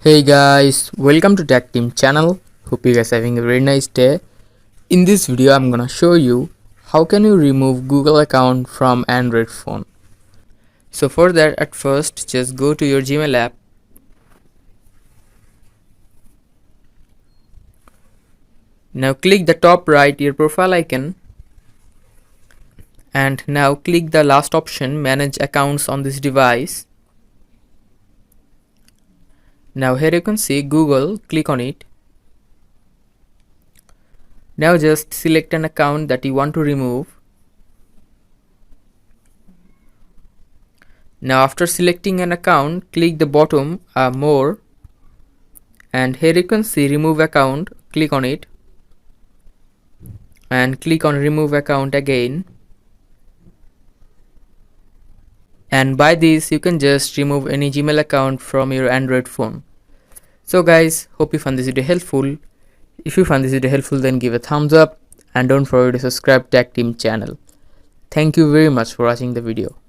Hey guys, welcome to Tech Team channel. Hope you guys are having a very nice day. In this video I'm gonna show you how can you remove Google account from Android phone. So for that, at first just go to your Gmail app. Now click the top right your profile icon, and now click the last option, manage accounts on this device. Now here you can see Google, click on it. Now just select an account that you want to remove. Now after selecting an account, click the bottom more, and here you can see remove account, click on it and click on remove account again, and by this you can just remove any Gmail account from your Android phone. So guys, hope you found this video helpful. If you found this video helpful, then give a thumbs up and don't forget to subscribe to Tech Team channel. Thank you very much for watching the video.